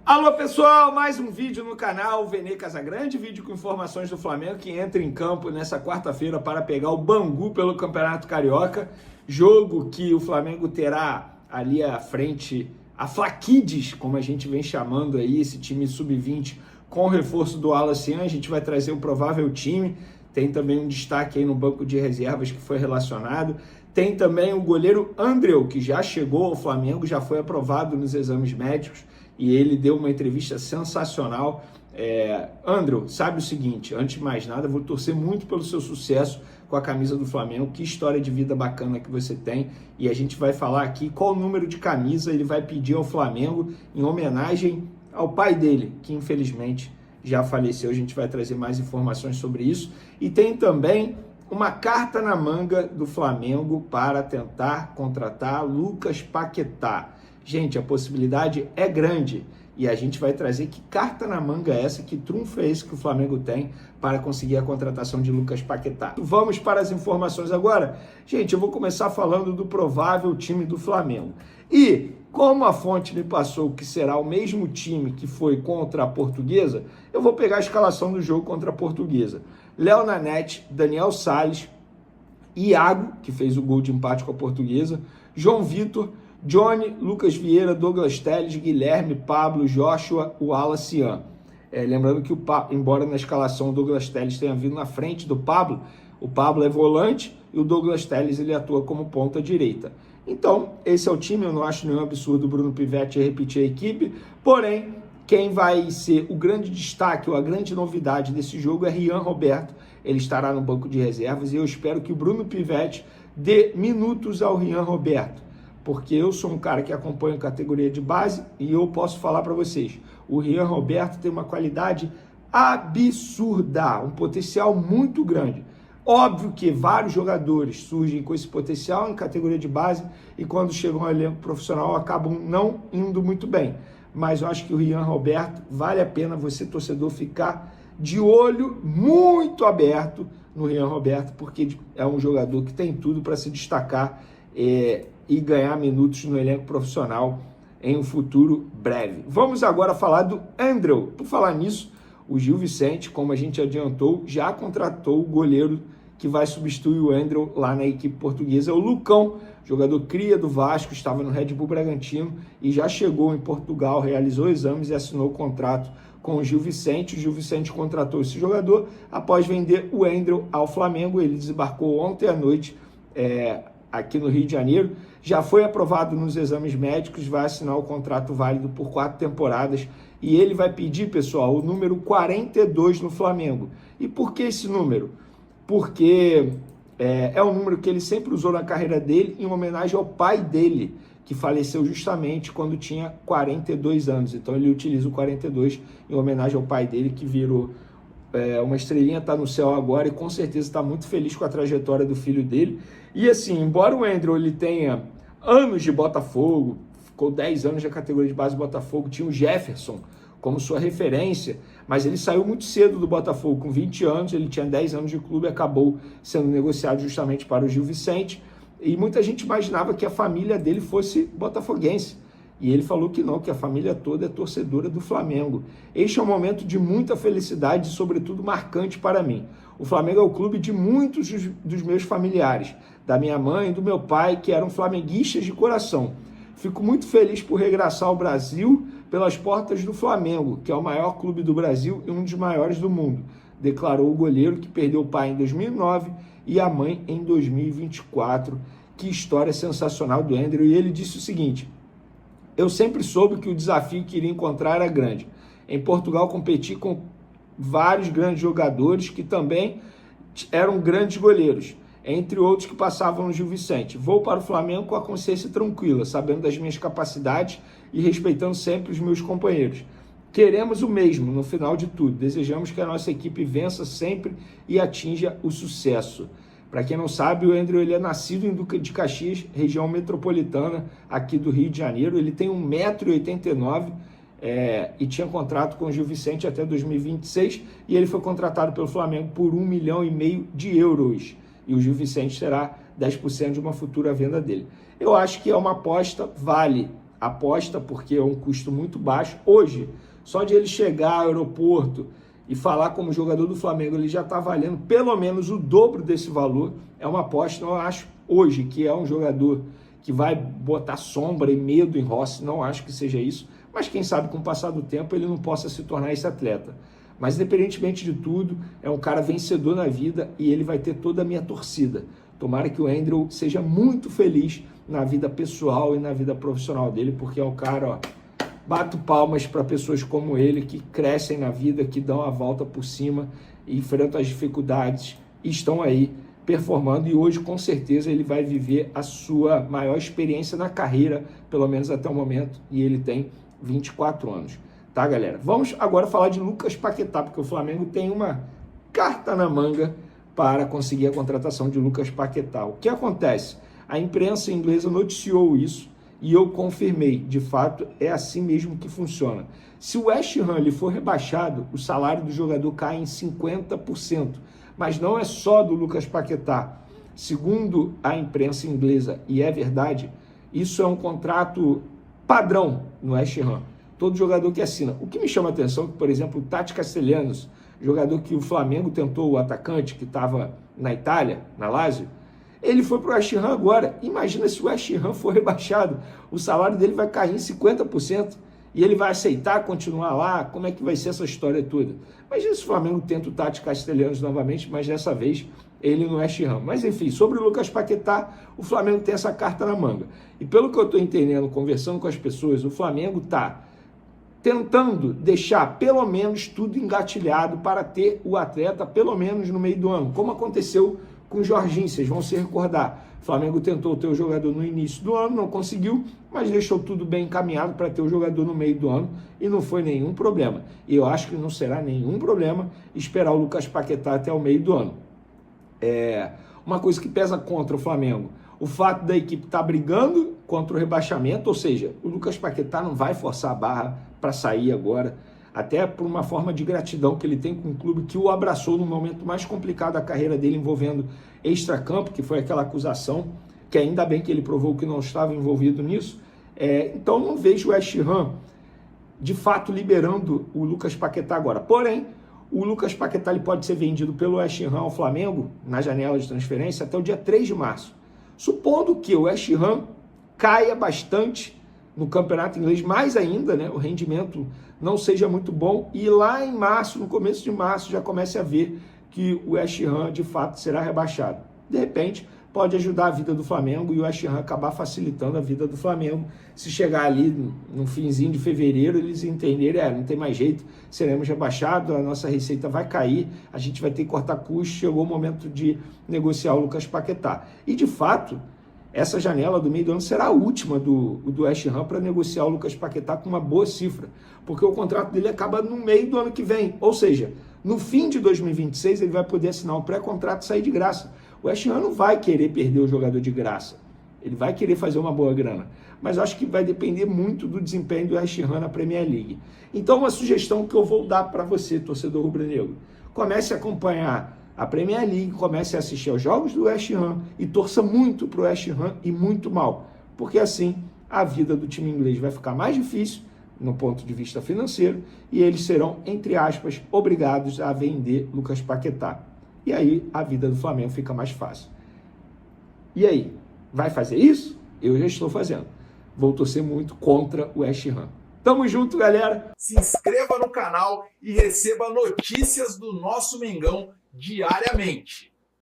Alô pessoal, mais um vídeo no canal Vene Casagrande, vídeo com informações do Flamengo que entra em campo nessa quarta-feira para pegar o Bangu pelo Campeonato Carioca, jogo que o Flamengo terá ali à frente a Flaquides, como a gente vem chamando aí, esse time sub-20 com o reforço do Wallace. A gente vai trazer o provável time, tem também um destaque aí no banco de reservas que foi relacionado, tem também o goleiro Andreu, que já chegou ao Flamengo, já foi aprovado nos exames médicos, e ele deu uma entrevista sensacional. Andreu, sabe o seguinte, antes de mais nada, vou torcer muito pelo seu sucesso com a camisa do Flamengo, que história de vida bacana que você tem, e a gente vai falar aqui qual número de camisa ele vai pedir ao Flamengo em homenagem ao pai dele, que infelizmente já faleceu. A gente vai trazer mais informações sobre isso, e tem também uma carta na manga do Flamengo para tentar contratar Lucas Paquetá. Gente, a possibilidade é grande e a gente vai trazer que carta na manga é essa, que trunfo é esse que o Flamengo tem para conseguir a contratação de Lucas Paquetá. Vamos para as informações agora? Gente, eu vou começar falando do provável time do Flamengo. E como a fonte me passou que será o mesmo time que foi contra a Portuguesa, eu vou pegar a escalação do jogo contra a Portuguesa. Léo Nanete, Daniel Salles, Iago, que fez o gol de empate com a Portuguesa, João Vitor, Johnny, Lucas Vieira, Douglas Telles, Guilherme, Pablo, Joshua, o Wallace. Lembrando que, embora na escalação o Douglas Telles tenha vindo na frente do Pablo, o Pablo é volante e o Douglas Telles ele atua como ponta direita. Então, esse é o time. Eu não acho nenhum absurdo o Bruno Pivetti repetir a equipe, porém, quem vai ser o grande destaque ou a grande novidade desse jogo é Rian Roberto. Ele estará no banco de reservas e eu espero que o Bruno Pivetti dê minutos ao Rian Roberto, porque eu sou um cara que acompanha a categoria de base e eu posso falar para vocês, o Rian Roberto tem uma qualidade absurda, um potencial muito grande. Óbvio que vários jogadores surgem com esse potencial em categoria de base e quando chegam ao elenco profissional acabam não indo muito bem. Mas eu acho que o Rian Roberto, vale a pena você, torcedor, ficar de olho muito aberto no Rian Roberto, porque é um jogador que tem tudo para se destacar e ganhar minutos no elenco profissional em um futuro breve. Vamos agora falar do Andreu. Por falar nisso, o Gil Vicente, como a gente adiantou, já contratou o goleiro que vai substituir o Andreu lá na equipe portuguesa, o Lucão, jogador cria do Vasco, estava no Red Bull Bragantino e já chegou em Portugal, realizou exames e assinou o contrato com o Gil Vicente. O Gil Vicente contratou esse jogador após vender o Andreu ao Flamengo. Ele desembarcou ontem à noite aqui no Rio de Janeiro, já foi aprovado nos exames médicos, vai assinar o contrato válido por 4 temporadas e ele vai pedir, pessoal, o número 42 no Flamengo. E por que esse número? Porque é um número que ele sempre usou na carreira dele em homenagem ao pai dele, que faleceu justamente quando tinha 42 anos. Então ele utiliza o 42 em homenagem ao pai dele, que virou uma estrelinha, está no céu agora e com certeza está muito feliz com a trajetória do filho dele. E assim, embora o Andreu ele tenha anos de Botafogo, ficou 10 anos na categoria de base do Botafogo, tinha o Jefferson como sua referência, mas ele saiu muito cedo do Botafogo, com 20 anos, ele tinha 10 anos de clube e acabou sendo negociado justamente para o Gil Vicente, e muita gente imaginava que a família dele fosse botafoguense, e ele falou que não, que a família toda é torcedora do Flamengo. Este é um momento de muita felicidade e, sobretudo, marcante para mim. O Flamengo é o clube de muitos dos meus familiares, da minha mãe e do meu pai, que eram flamenguistas de coração. Fico muito feliz por regressar ao Brasil pelas portas do Flamengo, que é o maior clube do Brasil e um dos maiores do mundo, declarou o goleiro que perdeu o pai em 2009 e a mãe em 2024. Que história sensacional do Andreu. E ele disse o seguinte: eu sempre soube que o desafio que iria encontrar era grande. Em Portugal competi com vários grandes jogadores que também eram grandes goleiros, entre outros que passavam no Gil Vicente. Vou para o Flamengo com a consciência tranquila, sabendo das minhas capacidades e respeitando sempre os meus companheiros. Queremos o mesmo no final de tudo. Desejamos que a nossa equipe vença sempre e atinja o sucesso. Para quem não sabe, o Andreu ele é nascido em Duque de Caxias, região metropolitana aqui do Rio de Janeiro. Ele tem 1,89 m e tinha contrato com o Gil Vicente até 2026 e ele foi contratado pelo Flamengo por 1,5 milhão de euros. E o Gil Vicente terá 10% de uma futura venda dele. Eu acho que é uma aposta, vale aposta, porque é um custo muito baixo. Hoje, só de ele chegar ao aeroporto e falar como jogador do Flamengo, ele já está valendo pelo menos o dobro desse valor. É uma aposta. Eu acho hoje que é um jogador que vai botar sombra e medo em Rossi, não acho que seja isso, mas quem sabe com o passar do tempo ele não possa se tornar esse atleta. Mas independentemente de tudo, é um cara vencedor na vida e ele vai ter toda a minha torcida. Tomara que o Andrew seja muito feliz na vida pessoal e na vida profissional dele, porque é um cara, ó, bato palmas para pessoas como ele, que crescem na vida, que dão a volta por cima, enfrentam as dificuldades e estão aí performando, e hoje com certeza ele vai viver a sua maior experiência na carreira, pelo menos até o momento, e ele tem 24 anos. Tá, galera? Vamos agora falar de Lucas Paquetá, porque o Flamengo tem uma carta na manga para conseguir a contratação de Lucas Paquetá. O que acontece? A imprensa inglesa noticiou isso e eu confirmei. De fato, é assim mesmo que funciona. Se o West Ham ele for rebaixado, o salário do jogador cai em 50%. Mas não é só do Lucas Paquetá. Segundo a imprensa inglesa, e é verdade, isso é um contrato padrão no West Ham. Todo jogador que assina. O que me chama a atenção é que, por exemplo, o Tati Castellanos, jogador que o Flamengo tentou, o atacante que estava na Itália, na Lazio, ele foi para o West Ham agora. Imagina se o West Ham for rebaixado, o salário dele vai cair em 50%. E ele vai aceitar continuar lá? Como é que vai ser essa história toda? Imagina se o Flamengo tenta o Tati Castellanos novamente, mas dessa vez ele no West Ham. Mas enfim, sobre o Lucas Paquetá, o Flamengo tem essa carta na manga. E pelo que eu estou entendendo, conversando com as pessoas, o Flamengo está tentando deixar pelo menos tudo engatilhado para ter o atleta pelo menos no meio do ano, como aconteceu com o Jorginho, vocês vão se recordar. O Flamengo tentou ter o jogador no início do ano, não conseguiu, mas deixou tudo bem encaminhado para ter o jogador no meio do ano e não foi nenhum problema. E eu acho que não será nenhum problema esperar o Lucas Paquetá até o meio do ano. Uma coisa que pesa contra o Flamengo, o fato da equipe estar brigando contra o rebaixamento, ou seja, o Lucas Paquetá não vai forçar a barra para sair agora, até por uma forma de gratidão que ele tem com o clube que o abraçou no momento mais complicado da carreira dele, envolvendo extracampo, que foi aquela acusação, que ainda bem que ele provou que não estava envolvido nisso. Então não vejo o West Ham, de fato, liberando o Lucas Paquetá agora. Porém, o Lucas Paquetá ele pode ser vendido pelo West Ham ao Flamengo, na janela de transferência, até o dia 3 de março. Supondo que o West Ham caia bastante no campeonato inglês, mais ainda, né, o rendimento não seja muito bom, e lá em março, no começo de março, já comece a ver que o West Ham de fato será rebaixado. De repente, pode ajudar a vida do Flamengo e o West Ham acabar facilitando a vida do Flamengo. Se chegar ali no finzinho de fevereiro, eles entenderem, não tem mais jeito, seremos rebaixados, a nossa receita vai cair, a gente vai ter que cortar custos, chegou o momento de negociar o Lucas Paquetá. E de fato, essa janela do meio do ano será a última do West Ham para negociar o Lucas Paquetá com uma boa cifra, porque o contrato dele acaba no meio do ano que vem, ou seja, no fim de 2026 ele vai poder assinar um pré-contrato e sair de graça. O West Ham não vai querer perder o jogador de graça, ele vai querer fazer uma boa grana, mas acho que vai depender muito do desempenho do West Ham na Premier League. Então uma sugestão que eu vou dar para você, torcedor rubro-negro, comece a acompanhar a Premier League, comece a assistir aos jogos do West Ham e torça muito para o West Ham e muito mal, porque assim a vida do time inglês vai ficar mais difícil no ponto de vista financeiro e eles serão, entre aspas, obrigados a vender Lucas Paquetá. E aí a vida do Flamengo fica mais fácil. E aí, vai fazer isso? Eu já estou fazendo. Vou torcer muito contra o West Ham. Tamo junto, galera! Se inscreva no canal e receba notícias do nosso Mengão diariamente.